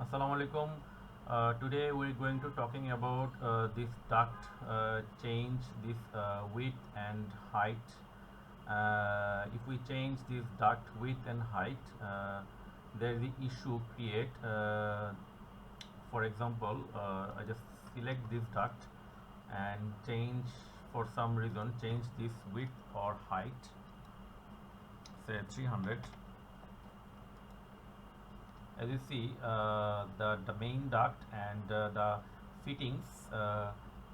Assalamu alaikum. Today we're going to talking about this duct change this width and height. If we change this duct width and height, there is the issue create. For example, I just select this duct and change for some reason change this width or height, say 300. As you see, the main duct and the fittings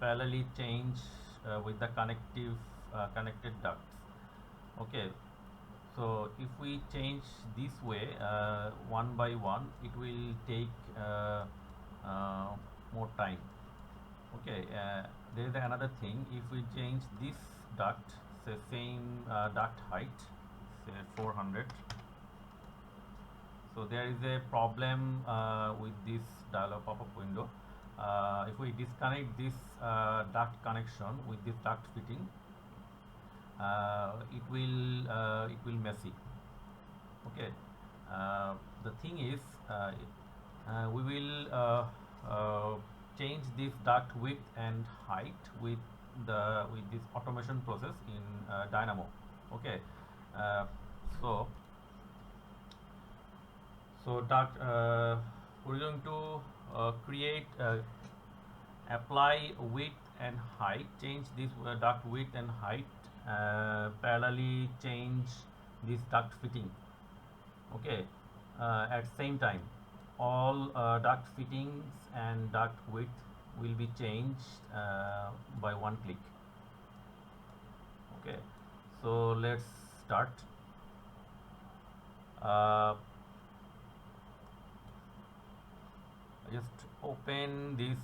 parallelly change with the connected ducts. Okay, so if we change this way one by one, it will take more time. Okay, there is another thing. If we change this duct, say same duct height, say 400. So there is a problem with this dialog pop-up window. If we disconnect this duct connection with this duct fitting, it will messy. Okay. The thing is, we will change this duct width and height with this automation process in Dynamo. Okay. Uh, so duct, we're going to create apply width and height, change this duct width and height, parallelly change this duct fitting. Okay, at same time all duct fittings and duct width will be changed by one click. Okay, so let's start. Just open this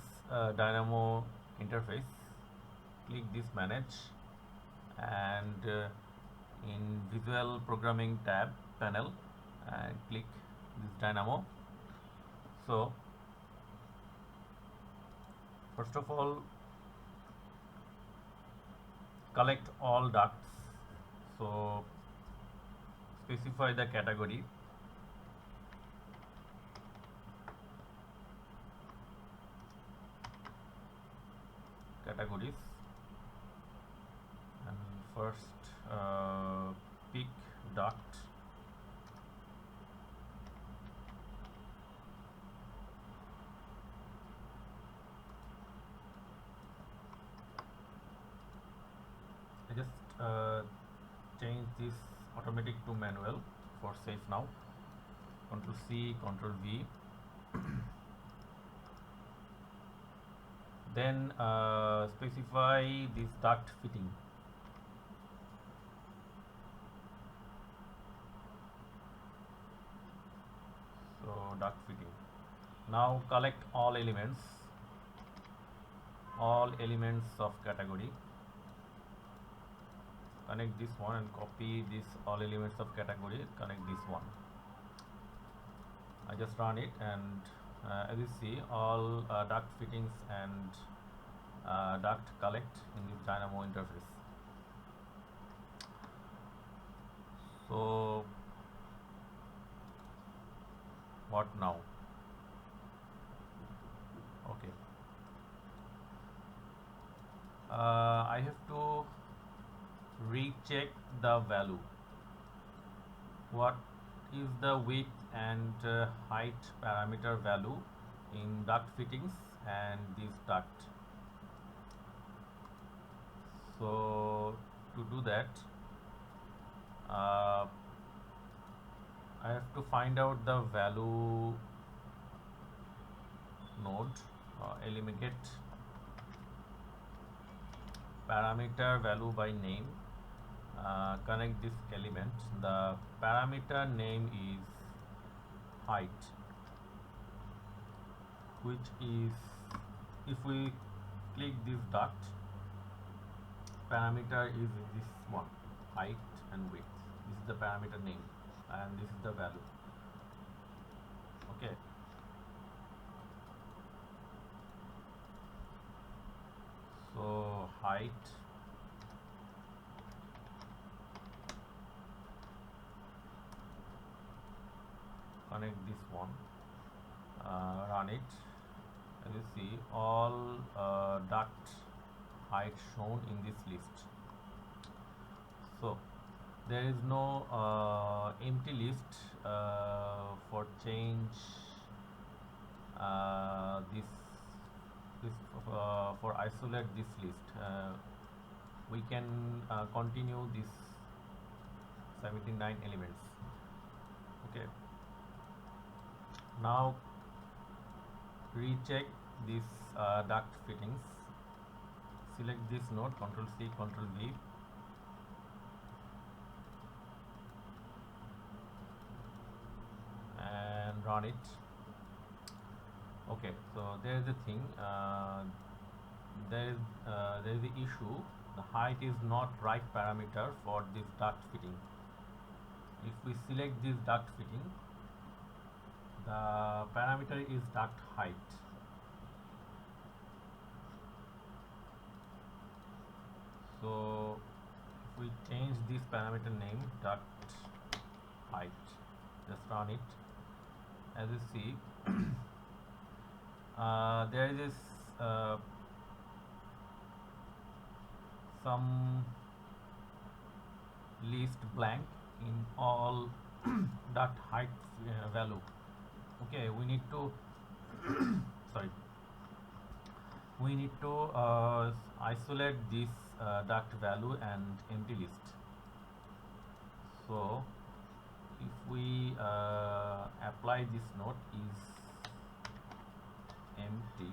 Dynamo interface, click this manage, and in visual programming tab panel and click this Dynamo. So first of all, collect all ducts. So specify the category. Categories, and first pick duct. I just change this automatic to manual for safe now. Ctrl C, Ctrl V. Then specify this duct fitting. So duct fitting. Now collect all elements of category. Connect this one and copy this all elements of category. Connect this one. I just run it, and as you see, all duct fittings and duct collect in this Dynamo interface. So what now? Okay, I have to recheck the value. What is the width and height parameter value in duct fittings and this duct? So to do that, I have to find out the value node, eliminate parameter value by name. Connect this element. The parameter name is height, which is, if we click this duct, parameter is this one, height and width. This is the parameter name and this is the value. Okay, so height, connect this one, run it. As you see, all duct height shown in this list. So there is no empty list for change this for isolate this list. We can continue this 79 elements. Okay, now recheck this duct fittings. Select this node, Ctrl C, Ctrl V, and run it. Okay, so there is the thing. There is the issue. The height is not right parameter for this duct fitting. If we select this duct fitting, the parameter is duct height. So if we change this parameter name, duct height, just run it. As you see, there is this some list blank in all duct height value. Okay, we need to sorry, we need to isolate this duct value and empty list. So if we apply this node is empty,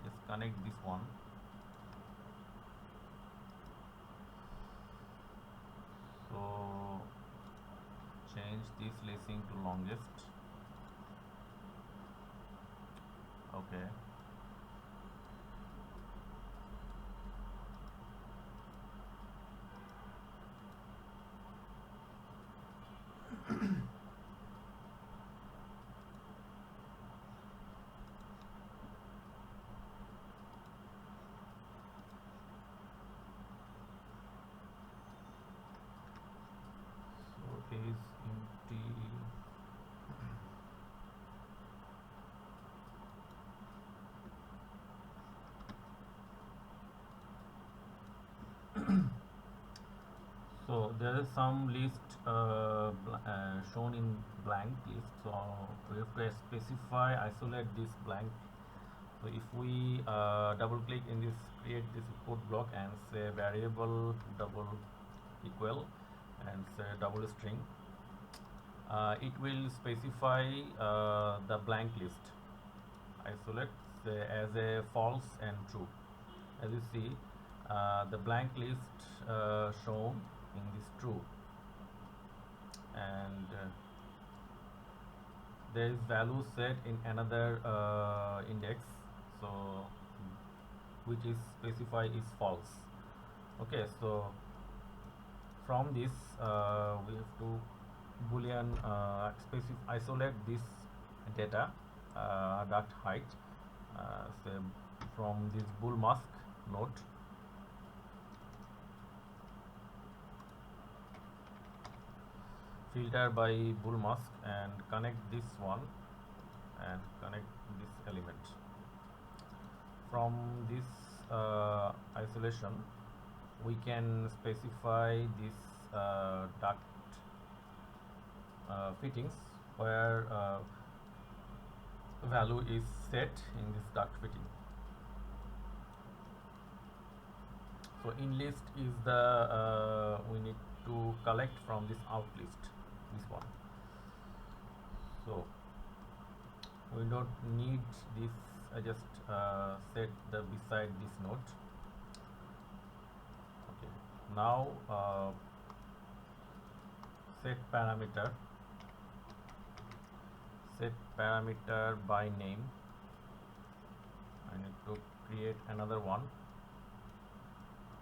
just connect this one. So change this lacing to longest. Okay, so is empty. So there is some list shown in blank list, so we have to specify isolate this blank. So if we double click in this, create this code block and say variable double equal and say double string, it will specify the blank list isolate say as a false and true. As you see, the blank list shown in this true, and there is value set in another index, so which is specified is false. Okay, so from this we have to boolean isolate this data duct height say from this bool mask node. Filter by bool mask and connect this one and connect this element. From this isolation we can specify this duct fittings where value is set in this duct fitting. So in list is the we need to collect from this out list, this one. So we don't need this, I just set the beside this node. Okay, now set parameter by name. I need to create another one,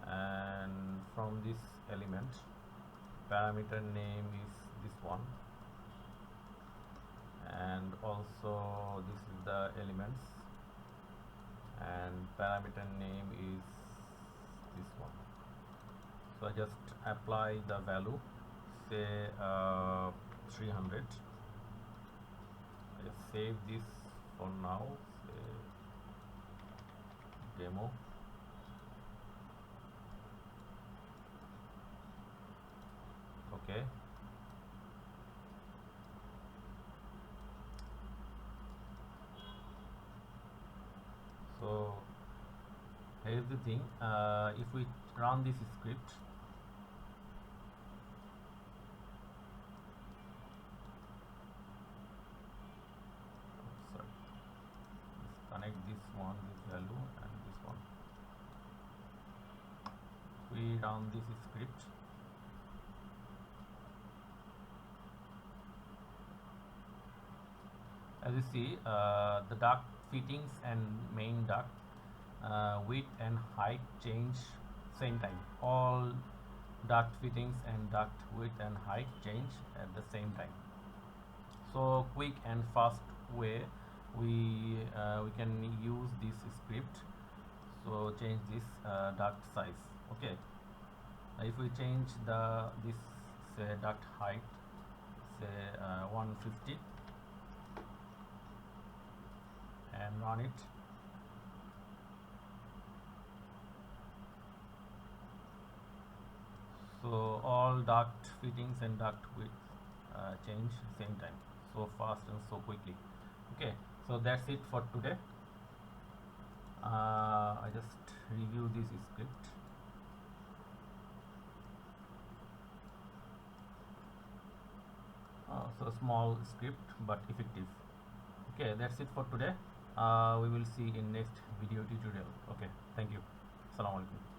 and from this element parameter name is this one, and also this is the elements, and parameter name is this one. So I just apply the value, say 300. I just save this for now. Demo. Okay. So here's the thing. If we run this script, sorry, let's connect this one, this value, and this one. We run this script. As you see, the duct fittings and main duct width and height change same time. All duct fittings and duct width and height change at the same time. So quick and fast way we can use this script. So change this duct size. Okay. If we change this say duct height, say 150, and run it. So all duct fittings and duct width change same time, so fast and so quickly. Okay, so that's it for today. I just review this script. So small script but effective. Okay, that's it for today. We will see in next video tutorial. Okay, thank you. Assalamu alaikum.